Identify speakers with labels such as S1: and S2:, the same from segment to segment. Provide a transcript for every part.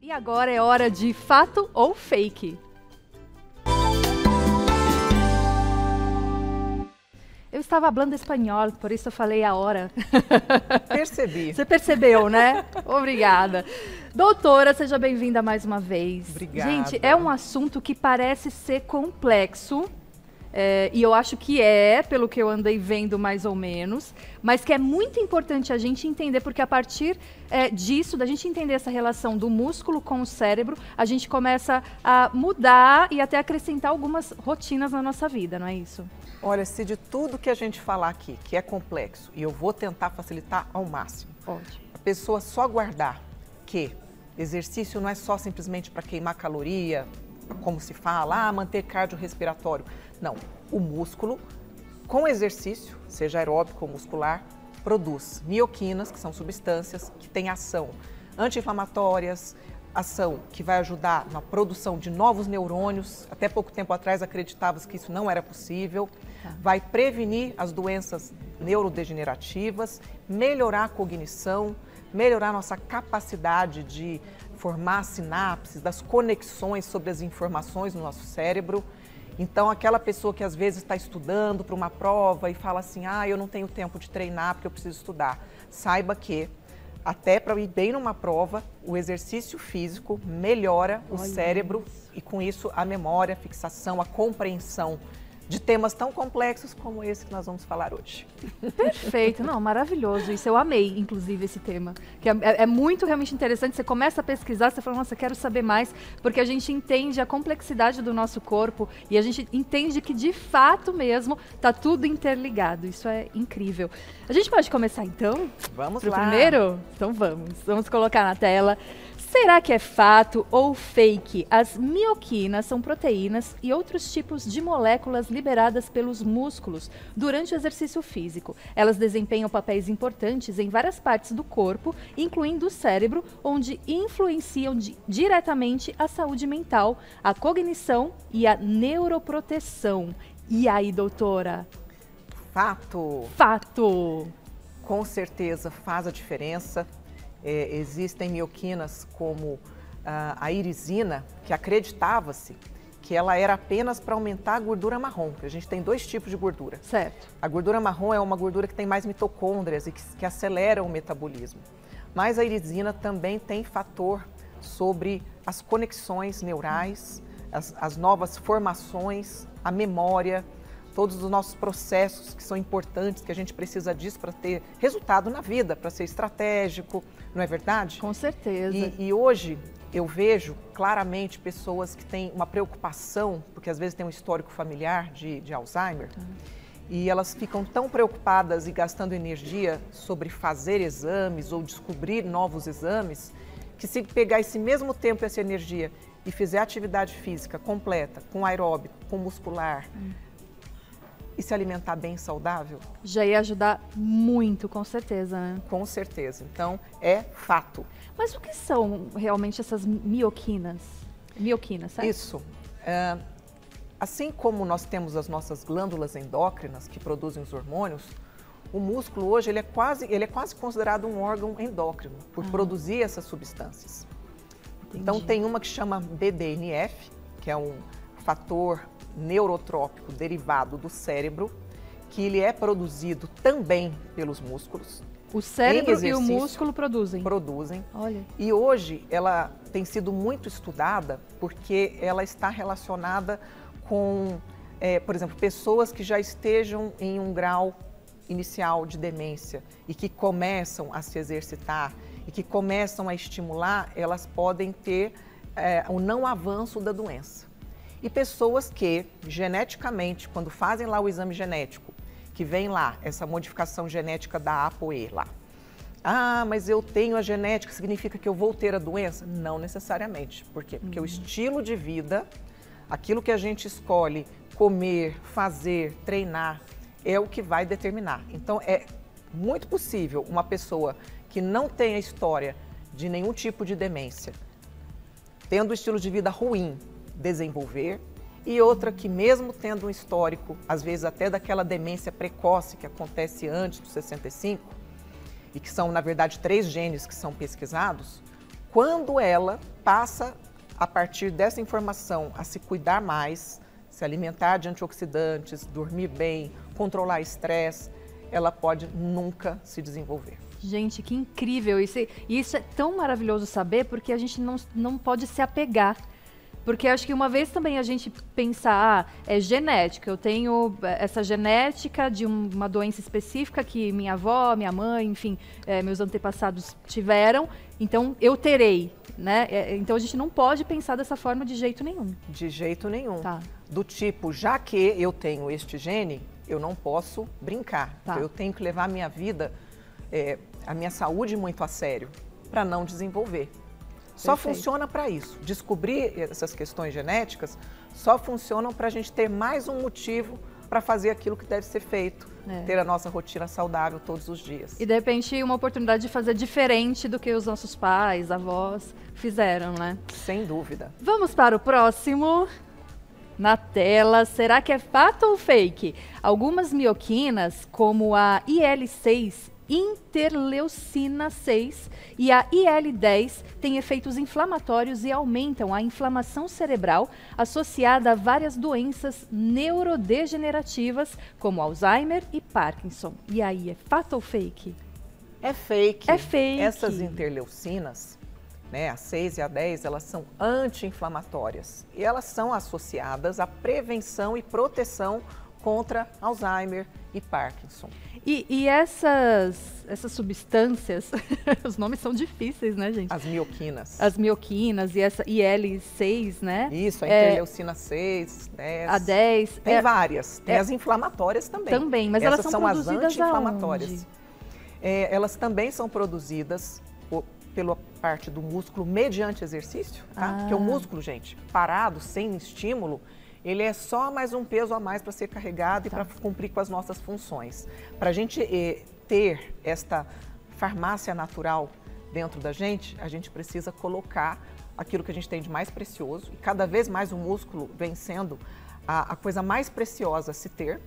S1: E agora é hora de fato ou fake. Eu estava falando espanhol, por isso eu falei a hora.
S2: Percebi.
S1: Você percebeu, né? Obrigada. Doutora, seja bem-vinda mais uma vez.
S2: Obrigada.
S1: Gente, é um assunto que parece ser complexo, e eu acho que pelo que eu andei vendo mais ou menos, mas que é muito importante a gente entender, porque a partir disso, da gente entender essa relação do músculo com o cérebro, a gente começa a mudar e até acrescentar algumas rotinas na nossa vida, não é isso?
S2: Olha, se de tudo que a gente falar aqui, que é complexo, e eu vou tentar facilitar ao máximo,
S1: Pode.
S2: a pessoa só guardar que exercício não é só simplesmente para queimar caloria, como se fala, manter cardiorrespiratório. Não, o músculo, com exercício, seja aeróbico ou muscular, produz mioquinas, que são substâncias que têm ação anti-inflamatórias, ação que vai ajudar na produção de novos neurônios. Até pouco tempo atrás acreditava que isso não era possível. Vai prevenir as doenças neurodegenerativas, melhorar a cognição, melhorar nossa capacidade de formar sinapses, das conexões sobre as informações no nosso cérebro. Então, aquela pessoa que às vezes está estudando para uma prova e fala assim, eu não tenho tempo de treinar porque eu preciso estudar. Saiba que, até para ir bem numa prova, o exercício físico melhora o cérebro e com isso a memória, a fixação, a compreensão de temas tão complexos como esse que nós vamos falar hoje.
S1: Perfeito, não, maravilhoso, isso eu amei, inclusive, esse tema, que é muito realmente interessante, você começa a pesquisar, você fala, nossa, quero saber mais, porque a gente entende a complexidade do nosso corpo e a gente entende que, de fato mesmo, tá tudo interligado, isso é incrível. A gente pode começar, então?
S2: Vamos
S1: pro
S2: lá.
S1: Primeiro? Então vamos colocar na tela. Será que é fato ou fake? As mioquinas são proteínas e outros tipos de moléculas liberadas pelos músculos durante o exercício físico. Elas desempenham papéis importantes em várias partes do corpo, incluindo o cérebro, onde influenciam diretamente a saúde mental, a cognição e a neuroproteção. E aí, doutora?
S2: Fato.
S1: Fato!
S2: Com certeza faz a diferença. Existem mioquinas como a irisina, que acreditava-se que ela era apenas para aumentar a gordura marrom, porque a gente tem dois tipos de gordura.
S1: Certo.
S2: A gordura marrom é uma gordura que tem mais mitocôndrias e que acelera o metabolismo. Mas a irisina também tem fator sobre as conexões neurais, as novas formações, a memória, todos os nossos processos que são importantes, que a gente precisa disso para ter resultado na vida, para ser estratégico, não é verdade?
S1: Com certeza.
S2: E hoje eu vejo claramente pessoas que têm uma preocupação, porque às vezes tem um histórico familiar de Alzheimer, e elas ficam tão preocupadas e gastando energia sobre fazer exames ou descobrir novos exames, que se pegar esse mesmo tempo, essa energia, e fizer atividade física completa, com aeróbico, com muscular, e se alimentar bem saudável? Já
S1: ia ajudar muito, com certeza, né?
S2: Com certeza. Então, é fato.
S1: Mas o que são realmente essas mioquinas? Mioquinas, certo?
S2: Isso. Assim como nós temos as nossas glândulas endócrinas que produzem os hormônios, o músculo hoje ele é quase considerado um órgão endócrino por produzir essas substâncias. Entendi. Então, tem uma que chama BDNF, que é um fator neurotrópico derivado do cérebro, que ele é produzido também pelos músculos.
S1: O cérebro e o músculo produzem?
S2: Produzem.
S1: Olha.
S2: E hoje ela tem sido muito estudada porque ela está relacionada com, por exemplo, pessoas que já estejam em um grau inicial de demência e que começam a se exercitar e que começam a estimular, elas podem ter o não avanço da doença. E pessoas que, geneticamente, quando fazem lá o exame genético, que vem lá essa modificação genética da ApoE lá. Mas eu tenho a genética, significa que eu vou ter a doença? Não necessariamente. Por quê? Porque o estilo de vida, aquilo que a gente escolhe comer, fazer, treinar, é o que vai determinar. Então, é muito possível uma pessoa que não tenha história de nenhum tipo de demência, tendo um estilo de vida ruim, desenvolver, e outra que mesmo tendo um histórico, às vezes até daquela demência precoce que acontece antes dos 65, e que são, na verdade, 3 genes que são pesquisados, quando ela passa, a partir dessa informação, a se cuidar mais, se alimentar de antioxidantes, dormir bem, controlar estresse, ela pode nunca se desenvolver.
S1: Gente, que incrível! Isso é tão maravilhoso saber, porque a gente não pode se apegar. Porque acho que uma vez também a gente pensar, é genética, eu tenho essa genética de uma doença específica que minha avó, minha mãe, enfim, meus antepassados tiveram, então eu terei, né? Então a gente não pode pensar dessa forma de jeito nenhum.
S2: De jeito nenhum.
S1: Tá.
S2: Do tipo, já que eu tenho este gene, eu não posso brincar.
S1: Tá.
S2: Eu tenho que levar a minha vida, a minha saúde muito a sério, para não desenvolver. Só funciona para isso. Descobrir essas questões genéticas só funcionam para a gente ter mais um motivo para fazer aquilo que deve ser feito, ter a nossa rotina saudável todos os dias.
S1: E de repente uma oportunidade de fazer diferente do que os nossos pais, avós fizeram, né?
S2: Sem dúvida.
S1: Vamos para o próximo. Na tela, será que é fato ou fake? Algumas mioquinas, como a IL-6, interleucina 6 e a IL-10 têm efeitos inflamatórios e aumentam a inflamação cerebral associada a várias doenças neurodegenerativas, como Alzheimer e Parkinson. E aí, é fato ou fake?
S2: É fake.
S1: É fake.
S2: Essas interleucinas, né, a 6 e a 10, elas são anti-inflamatórias e elas são associadas à prevenção e proteção contra Alzheimer e Parkinson.
S1: E essas substâncias, os nomes são difíceis, né, gente?
S2: As mioquinas.
S1: As mioquinas e essa IL-6, né?
S2: Isso, a interleucina 6, 10.
S1: A 10.
S2: Tem várias. Tem as inflamatórias também.
S1: Também, mas
S2: essas
S1: elas são
S2: as
S1: anti-inflamatórias.
S2: Elas também são produzidas pela parte do músculo mediante exercício, tá? Porque o músculo, gente, parado, sem estímulo, ele é só mais um peso a mais para ser carregado e para cumprir com as nossas funções. Para a gente ter esta farmácia natural dentro da gente, a gente precisa colocar aquilo que a gente tem de mais precioso. E cada vez mais o músculo vem sendo a coisa mais preciosa a se ter,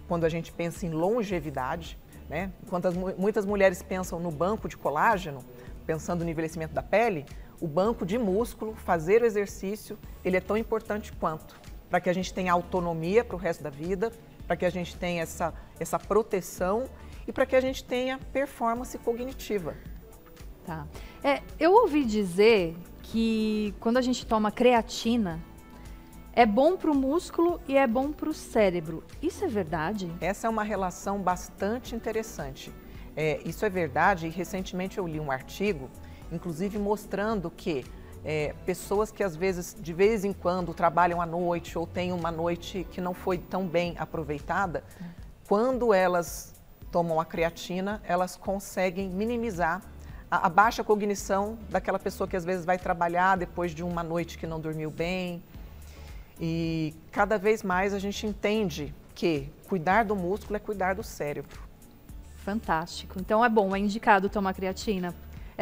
S2: quando a gente pensa em longevidade, né? Enquanto muitas mulheres pensam no banco de colágeno, pensando no envelhecimento da pele, o banco de músculo, fazer o exercício, ele é tão importante quanto, para que a gente tenha autonomia para o resto da vida, para que a gente tenha essa proteção e para que a gente tenha performance cognitiva.
S1: Tá. Eu ouvi dizer que quando a gente toma creatina, é bom para o músculo e é bom para o cérebro. Isso é verdade?
S2: Essa é uma relação bastante interessante. Isso é verdade e recentemente eu li um artigo, inclusive mostrando que pessoas que às vezes, de vez em quando, trabalham à noite ou têm uma noite que não foi tão bem aproveitada, quando elas tomam a creatina, elas conseguem minimizar a baixa cognição daquela pessoa que às vezes vai trabalhar depois de uma noite que não dormiu bem. E cada vez mais a gente entende que cuidar do músculo é cuidar do cérebro.
S1: Fantástico. Então é bom, é indicado tomar creatina.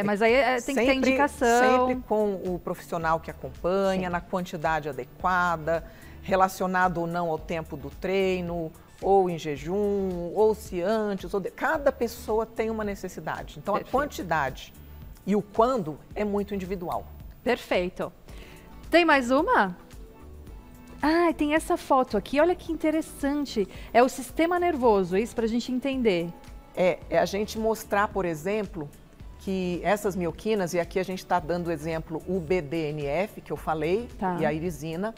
S1: Mas aí tem que ter indicação.
S2: Sempre com o profissional que acompanha, sim, na quantidade adequada, relacionado ou não ao tempo do treino, ou em jejum, ou se antes, cada pessoa tem uma necessidade. Então perfeito, a quantidade e o quando é muito individual.
S1: Perfeito. Tem mais uma? Ah, tem essa foto aqui, olha que interessante. É o sistema nervoso, é isso para a gente entender?
S2: É a gente mostrar, por exemplo, que essas mioquinas, e aqui a gente está dando o exemplo, o BDNF, que eu falei, tá, e a irisina.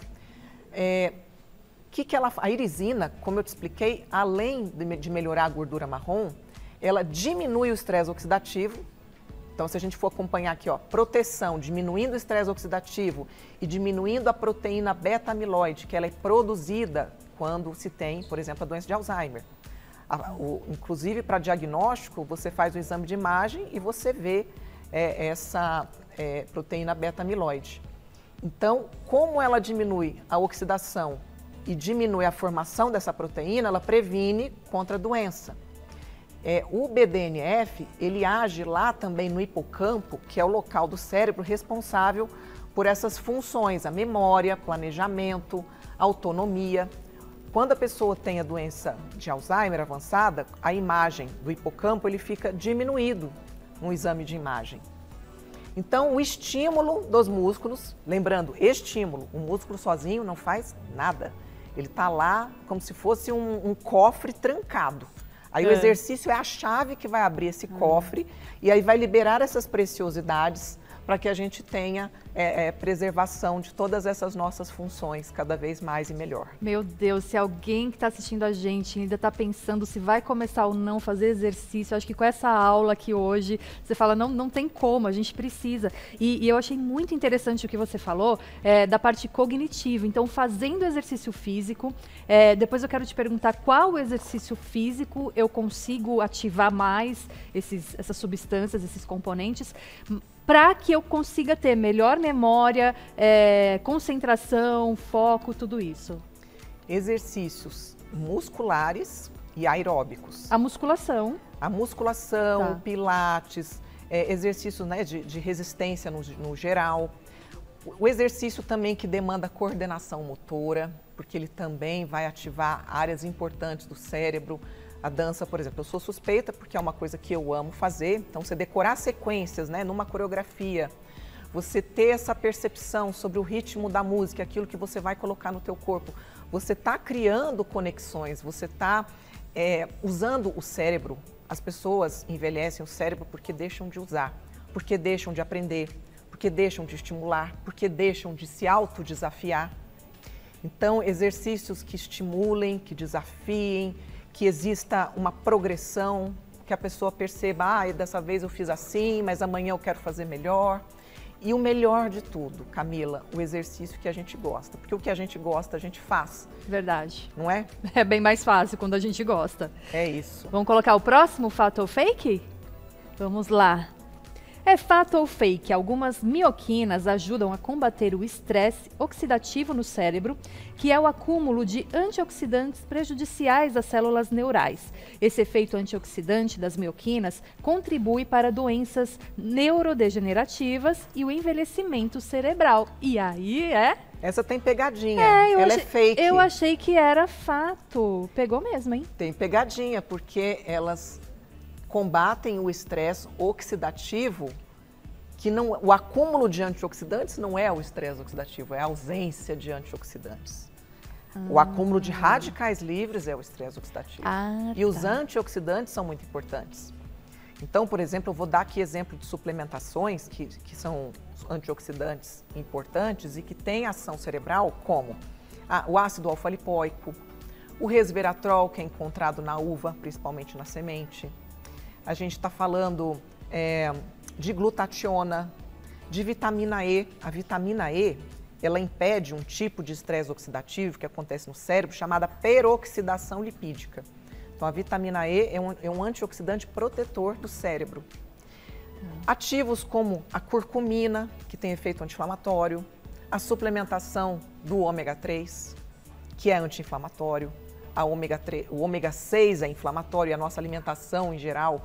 S2: A irisina, como eu te expliquei, além de melhorar a gordura marrom, ela diminui o estresse oxidativo. Então, se a gente for acompanhar aqui, ó, proteção, diminuindo o estresse oxidativo e diminuindo a proteína beta-amiloide, que ela é produzida quando se tem, por exemplo, a doença de Alzheimer. Inclusive, para diagnóstico, você faz o exame de imagem e você vê essa proteína beta-amiloide. Então, como ela diminui a oxidação e diminui a formação dessa proteína, ela previne contra a doença. O BDNF, ele age lá também no hipocampo, que é o local do cérebro responsável por essas funções, a memória, planejamento, autonomia. Quando a pessoa tem a doença de Alzheimer avançada, a imagem do hipocampo ele fica diminuído no exame de imagem. Então, o estímulo dos músculos, lembrando, estímulo, o músculo sozinho não faz nada. Ele está lá como se fosse um cofre trancado. Aí o exercício é a chave que vai abrir esse cofre e aí vai liberar essas preciosidades para que a gente tenha preservação de todas essas nossas funções cada vez mais e melhor.
S1: Meu Deus, se alguém que está assistindo a gente ainda está pensando se vai começar ou não fazer exercício, acho que com essa aula aqui hoje, você fala, não tem como, a gente precisa. E eu achei muito interessante o que você falou da parte cognitiva. Então, fazendo exercício físico, depois eu quero te perguntar qual exercício físico eu consigo ativar mais essas substâncias, esses componentes, para que eu consiga ter melhor memória, concentração, foco, tudo isso.
S2: Exercícios musculares e aeróbicos.
S1: A musculação.
S2: A musculação,
S1: Tá.
S2: o pilates, exercícios, né, de resistência no geral. O exercício também que demanda coordenação motora, porque ele também vai ativar áreas importantes do cérebro. A dança, por exemplo, eu sou suspeita porque é uma coisa que eu amo fazer. Então, você decorar sequências, né, numa coreografia, você ter essa percepção sobre o ritmo da música, aquilo que você vai colocar no teu corpo. Você está criando conexões, você está usando o cérebro. As pessoas envelhecem o cérebro porque deixam de usar, porque deixam de aprender, porque deixam de estimular, porque deixam de se autodesafiar. Então, exercícios que estimulem, que desafiem, que exista uma progressão, que a pessoa perceba, dessa vez eu fiz assim, mas amanhã eu quero fazer melhor. E o melhor de tudo, Camila, o exercício que a gente gosta, porque o que a gente gosta a gente faz.
S1: Verdade.
S2: Não é?
S1: É bem mais fácil quando a gente gosta.
S2: É isso.
S1: Vamos colocar o próximo, fato ou fake? Vamos lá. É fato ou fake? Algumas mioquinas ajudam a combater o estresse oxidativo no cérebro, que é o acúmulo de antioxidantes prejudiciais às células neurais. Esse efeito antioxidante das mioquinas contribui para doenças neurodegenerativas e o envelhecimento cerebral. E aí
S2: Essa tem pegadinha,
S1: ela
S2: é fake.
S1: Eu achei que era fato. Pegou mesmo, hein?
S2: Tem pegadinha, porque elas combatem o estresse oxidativo, que não, o acúmulo de antioxidantes não é o estresse oxidativo, é a ausência de antioxidantes. O acúmulo de radicais livres é o estresse oxidativo. E os antioxidantes são muito importantes. Então, por exemplo, eu vou dar aqui exemplo de suplementações que são antioxidantes importantes e que têm ação cerebral, como o ácido alfa-lipoico, o resveratrol, que é encontrado na uva, principalmente na semente. A gente está falando de glutationa, de vitamina E. A vitamina E, ela impede um tipo de estresse oxidativo que acontece no cérebro, chamada peroxidação lipídica. Então, a vitamina E é um antioxidante protetor do cérebro. Ativos como a curcumina, que tem efeito anti-inflamatório, a suplementação do ômega 3, que é anti-inflamatório. O ômega 6 é inflamatório e a nossa alimentação em geral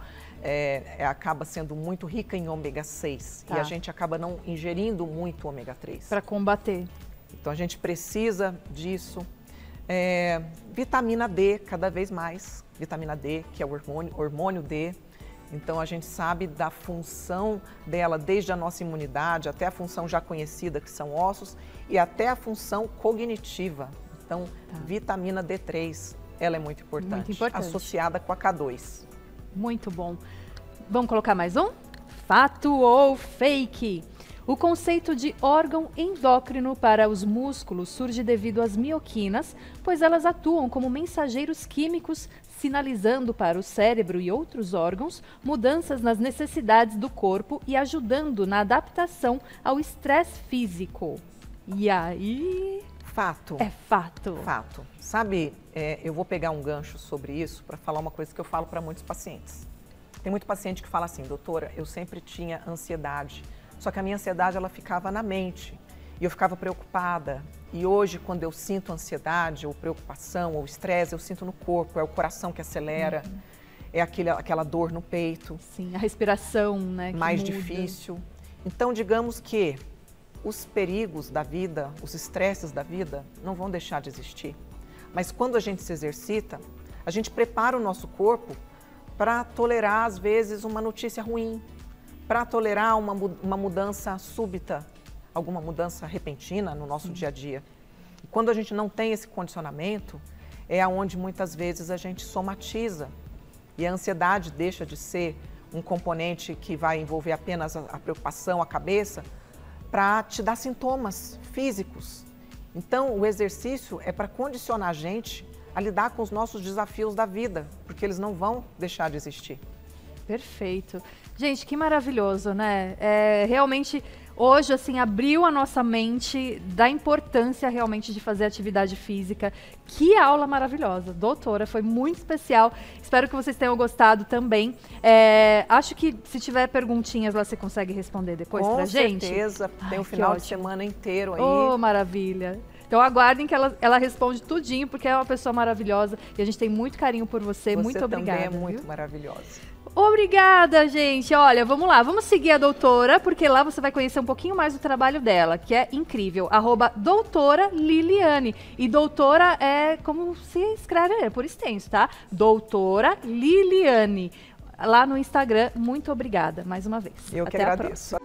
S2: acaba sendo muito rica em ômega 6 e a gente acaba não ingerindo muito ômega 3.
S1: Para combater.
S2: Então a gente precisa disso. Vitamina D, cada vez mais. Vitamina D, que é o hormônio D. Então a gente sabe da função dela desde a nossa imunidade até a função já conhecida, que são ossos, e até a função cognitiva. Então, vitamina D3, ela é muito importante, associada com a K2.
S1: Muito bom. Vamos colocar mais um? Fato ou fake? O conceito de órgão endócrino para os músculos surge devido às mioquinas, pois elas atuam como mensageiros químicos, sinalizando para o cérebro e outros órgãos mudanças nas necessidades do corpo e ajudando na adaptação ao estresse físico. E aí...
S2: Fato.
S1: É fato.
S2: Fato. Sabe, eu vou pegar um gancho sobre isso para falar uma coisa que eu falo para muitos pacientes. Tem muito paciente que fala assim, doutora, eu sempre tinha ansiedade, só que a minha ansiedade ela ficava na mente e eu ficava preocupada. E hoje, quando eu sinto ansiedade ou preocupação ou estresse, eu sinto no corpo, é o coração que acelera, é aquela dor no peito.
S1: Sim, a respiração, né?
S2: Mais difícil. Então, digamos que os perigos da vida, os estresses da vida não vão deixar de existir. Mas quando a gente se exercita, a gente prepara o nosso corpo para tolerar, às vezes, uma notícia ruim, para tolerar uma mudança súbita, alguma mudança repentina no nosso dia a dia. E quando a gente não tem esse condicionamento, é onde muitas vezes a gente somatiza. E a ansiedade deixa de ser um componente que vai envolver apenas a preocupação, a cabeça, para te dar sintomas físicos. Então, o exercício é para condicionar a gente a lidar com os nossos desafios da vida, porque eles não vão deixar de existir.
S1: Perfeito. Gente, que maravilhoso, né? Realmente, hoje, assim, abriu a nossa mente da importância realmente de fazer atividade física. Que aula maravilhosa. Doutora, foi muito especial. Espero que vocês tenham gostado também. Acho que se tiver perguntinhas lá, você consegue responder depois pra gente?
S2: Com certeza. Tem o final de semana inteiro aí.
S1: Oh, maravilha. Então aguardem que ela responde tudinho, porque é uma pessoa maravilhosa e a gente tem muito carinho por você. Muito obrigada.
S2: Você também é muito maravilhosa.
S1: Obrigada, gente. Olha, vamos lá, vamos seguir a doutora, porque lá você vai conhecer um pouquinho mais do trabalho dela, que é incrível. @doutora Liliane. E doutora é como se escreve, por extenso, tá? Doutora Liliane. Lá no Instagram. Muito obrigada, mais uma vez.
S2: Eu que agradeço.